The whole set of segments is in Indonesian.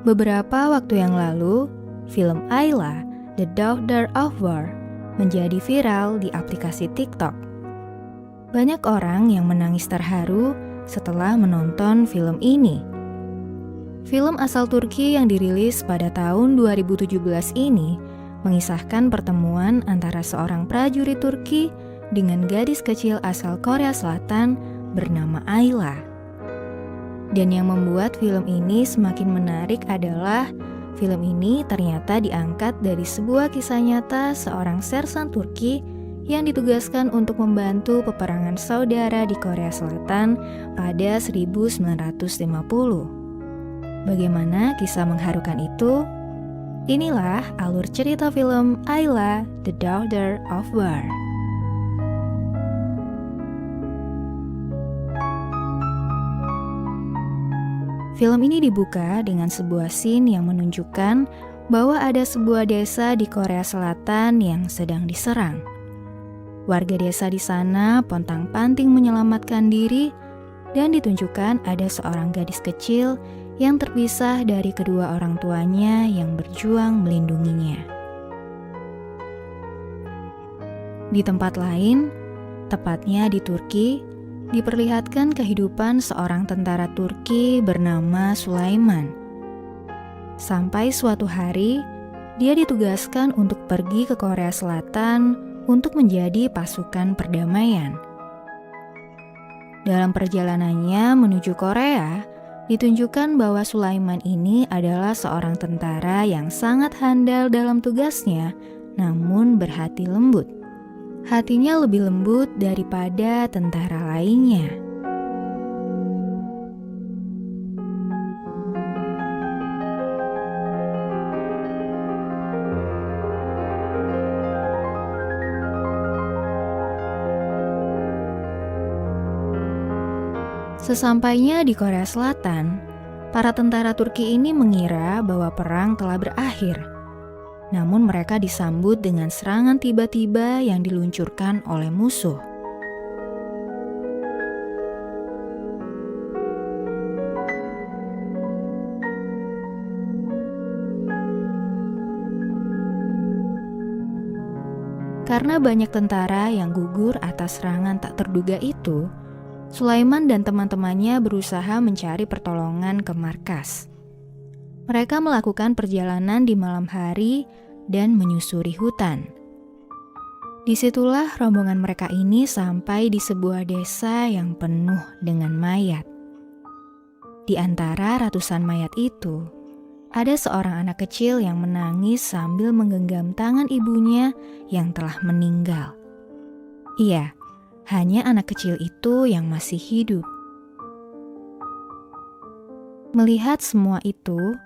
Beberapa waktu yang lalu, film Ayla, The Daughter of War, menjadi viral di aplikasi TikTok. Banyak orang yang menangis terharu setelah menonton film ini. Film asal Turki yang dirilis pada tahun 2017 ini mengisahkan pertemuan antara seorang prajurit Turki dengan gadis kecil asal Korea Selatan bernama Ayla. Dan yang membuat film ini semakin menarik adalah film ini ternyata diangkat dari sebuah kisah nyata seorang sersan Turki yang ditugaskan untuk membantu peperangan saudara di Korea Selatan pada 1950. Bagaimana kisah mengharukan itu? Inilah alur cerita film Ayla, The Daughter of War. Film ini dibuka dengan sebuah scene yang menunjukkan bahwa ada sebuah desa di Korea Selatan yang sedang diserang. Warga desa di sana pontang-panting menyelamatkan diri dan ditunjukkan ada seorang gadis kecil yang terpisah dari kedua orang tuanya yang berjuang melindunginya. Di tempat lain, tepatnya di Turki, diperlihatkan kehidupan seorang tentara Turki bernama Sulaiman. Sampai suatu hari, dia ditugaskan untuk pergi ke Korea Selatan untuk menjadi pasukan perdamaian. Dalam perjalanannya menuju Korea, ditunjukkan bahwa Sulaiman ini adalah seorang tentara yang sangat handal dalam tugasnya, namun berhati lembut. Hatinya lebih lembut daripada tentara lainnya. Sesampainya di Korea Selatan, para tentara Turki ini mengira bahwa perang telah berakhir. Namun mereka disambut dengan serangan tiba-tiba yang diluncurkan oleh musuh. Karena banyak tentara yang gugur atas serangan tak terduga itu, Sulaiman dan teman-temannya berusaha mencari pertolongan ke markas. Mereka melakukan perjalanan di malam hari dan menyusuri hutan. Disitulah rombongan mereka ini sampai di sebuah desa yang penuh dengan mayat. Di antara ratusan mayat itu, ada seorang anak kecil yang menangis sambil menggenggam tangan ibunya yang telah meninggal. Iya, hanya anak kecil itu yang masih hidup. Melihat semua itu,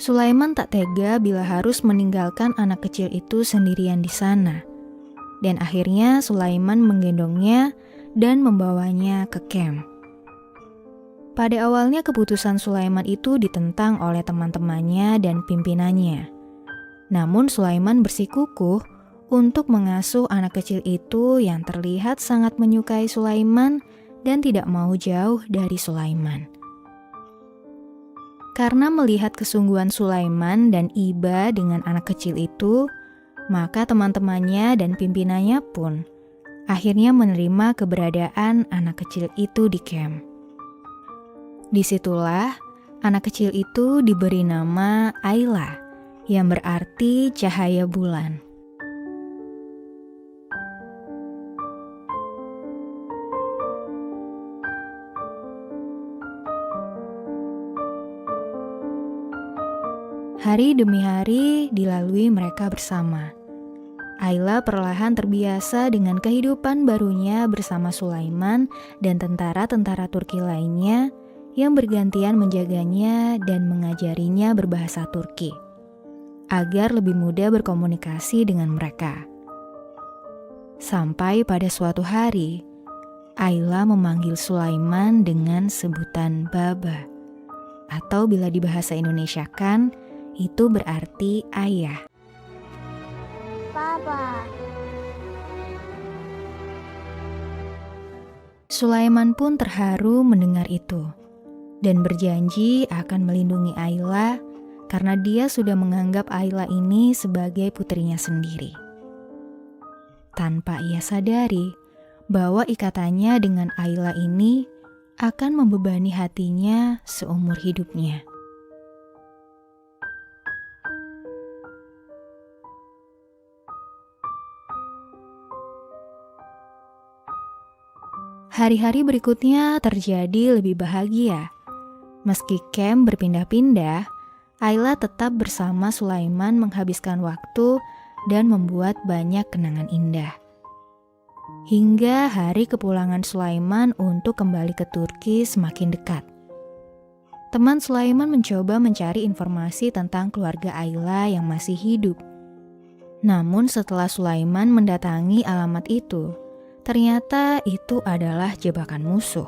Sulaiman tak tega bila harus meninggalkan anak kecil itu sendirian di sana. Dan akhirnya Sulaiman menggendongnya dan membawanya ke camp. Pada awalnya keputusan Sulaiman itu ditentang oleh teman-temannya dan pimpinannya. Namun Sulaiman bersikukuh untuk mengasuh anak kecil itu yang terlihat sangat menyukai Sulaiman dan tidak mau jauh dari Sulaiman. Karena melihat kesungguhan Sulaiman dan iba dengan anak kecil itu, maka teman-temannya dan pimpinannya pun akhirnya menerima keberadaan anak kecil itu di camp. Disitulah anak kecil itu diberi nama Ayla, yang berarti cahaya bulan. Hari demi hari dilalui mereka bersama. Ayla perlahan terbiasa dengan kehidupan barunya bersama Sulaiman dan tentara-tentara Turki lainnya yang bergantian menjaganya dan mengajarinya berbahasa Turki, agar lebih mudah berkomunikasi dengan mereka. Sampai pada suatu hari, Ayla memanggil Sulaiman dengan sebutan Baba, atau bila dibahasa Indonesiakan, itu berarti ayah. Papa. Sulaiman pun terharu mendengar itu dan berjanji akan melindungi Ayla karena dia sudah menganggap Ayla ini sebagai putrinya sendiri. Tanpa ia sadari bahwa ikatannya dengan Ayla ini akan membebani hatinya seumur hidupnya. Hari-hari berikutnya terjadi lebih bahagia. Meski camp berpindah-pindah, Ayla tetap bersama Sulaiman menghabiskan waktu dan membuat banyak kenangan indah. Hingga hari kepulangan Sulaiman untuk kembali ke Turki semakin dekat. Teman Sulaiman mencoba mencari informasi tentang keluarga Ayla yang masih hidup. Namun setelah Sulaiman mendatangi alamat itu, ternyata itu adalah jebakan musuh.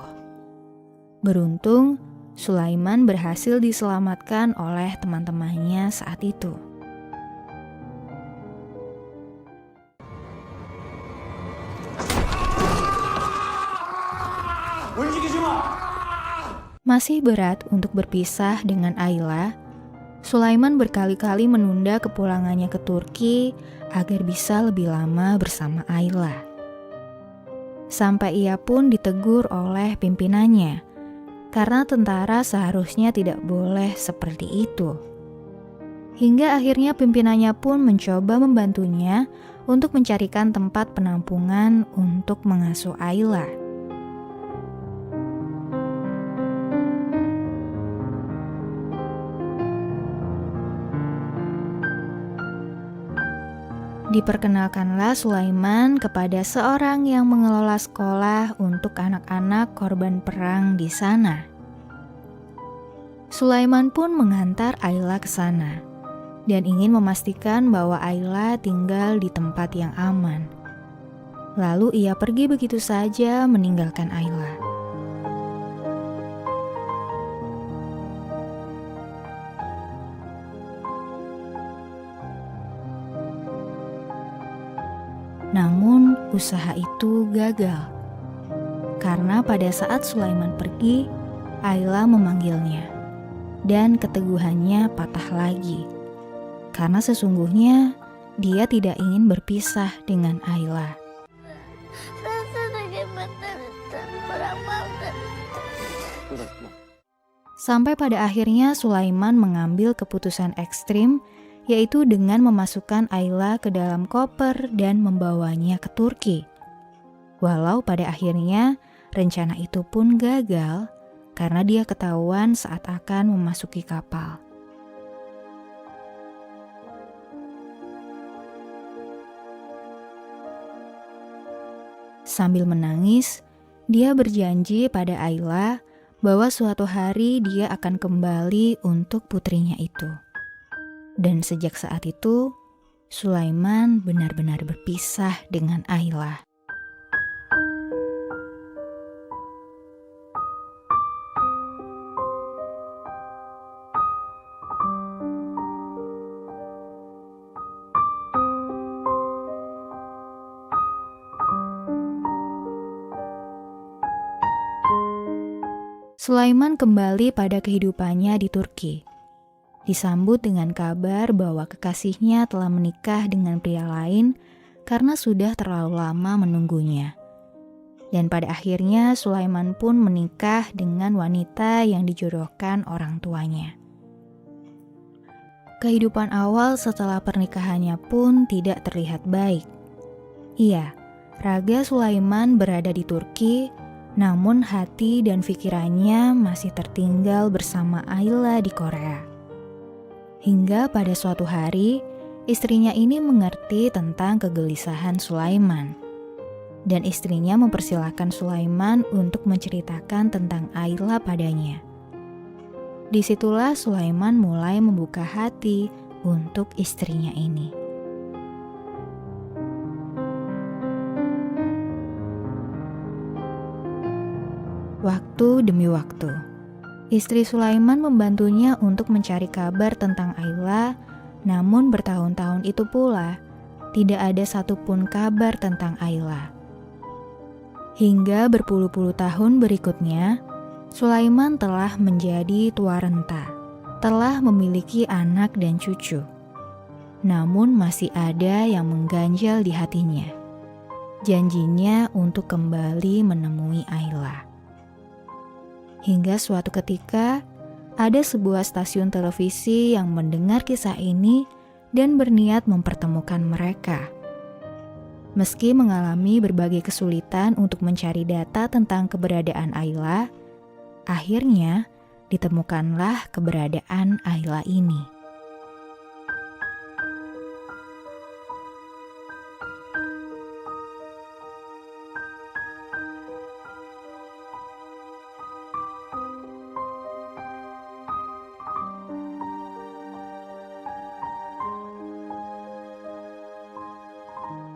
Beruntung, Sulaiman berhasil diselamatkan oleh teman-temannya saat itu. Masih berat untuk berpisah dengan Ayla, Sulaiman berkali-kali menunda kepulangannya ke Turki agar bisa lebih lama bersama Ayla. Sampai ia pun ditegur oleh pimpinannya, karena tentara seharusnya tidak boleh seperti itu. Hingga akhirnya pimpinannya pun mencoba membantunya untuk mencarikan tempat penampungan untuk mengasuh Ayla. Diperkenalkanlah Sulaiman kepada seorang yang mengelola sekolah untuk anak-anak korban perang di sana. Sulaiman pun mengantar Ayla ke sana dan ingin memastikan bahwa Ayla tinggal di tempat yang aman. Lalu ia pergi begitu saja meninggalkan Ayla. Namun usaha itu gagal, karena pada saat Sulaiman pergi, Ayla memanggilnya, dan keteguhannya patah lagi, karena sesungguhnya dia tidak ingin berpisah dengan Ayla. Sampai pada akhirnya Sulaiman mengambil keputusan ekstrim, yaitu dengan memasukkan Ayla ke dalam koper dan membawanya ke Turki. Walau pada akhirnya rencana itu pun gagal karena dia ketahuan saat akan memasuki kapal. Sambil menangis, dia berjanji pada Ayla bahwa suatu hari dia akan kembali untuk putrinya itu. Dan sejak saat itu, Sulaiman benar-benar berpisah dengan Ayla. Sulaiman kembali pada kehidupannya di Turki. Disambut dengan kabar bahwa kekasihnya telah menikah dengan pria lain karena sudah terlalu lama menunggunya. Dan pada akhirnya Sulaiman pun menikah dengan wanita yang dijodohkan orang tuanya. Kehidupan awal setelah pernikahannya pun tidak terlihat baik. Iya, raga Sulaiman berada di Turki, namun hati dan pikirannya masih tertinggal bersama Ayla di Korea. Hingga pada suatu hari, istrinya ini mengerti tentang kegelisahan Sulaiman. Dan istrinya mempersilahkan Sulaiman untuk menceritakan tentang Ayla padanya. Disitulah Sulaiman mulai membuka hati untuk istrinya ini. Waktu demi waktu, istri Sulaiman membantunya untuk mencari kabar tentang Ayla, namun bertahun-tahun itu pula tidak ada satupun kabar tentang Ayla. Hingga berpuluh-puluh tahun berikutnya, Sulaiman telah menjadi tua renta telah memiliki anak dan cucu. Namun masih ada yang mengganjal di hatinya. Janjinya untuk kembali menemui Ayla. Hingga suatu ketika, ada sebuah stasiun televisi yang mendengar kisah ini dan berniat mempertemukan mereka. Meski mengalami berbagai kesulitan untuk mencari data tentang keberadaan Ayla, akhirnya ditemukanlah keberadaan Ayla ini.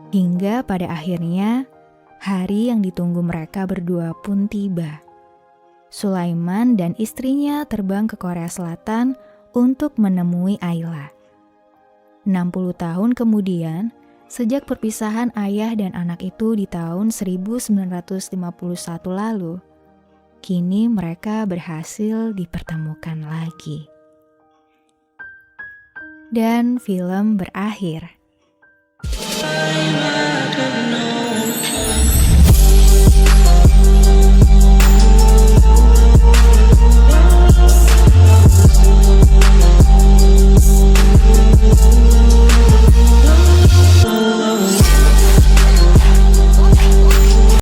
Hingga pada akhirnya, hari yang ditunggu mereka berdua pun tiba. Sulaiman dan istrinya terbang ke Korea Selatan untuk menemui Ayla. 60 tahun kemudian, sejak perpisahan ayah dan anak itu di tahun 1951 lalu, kini mereka berhasil dipertemukan lagi. Dan film berakhir.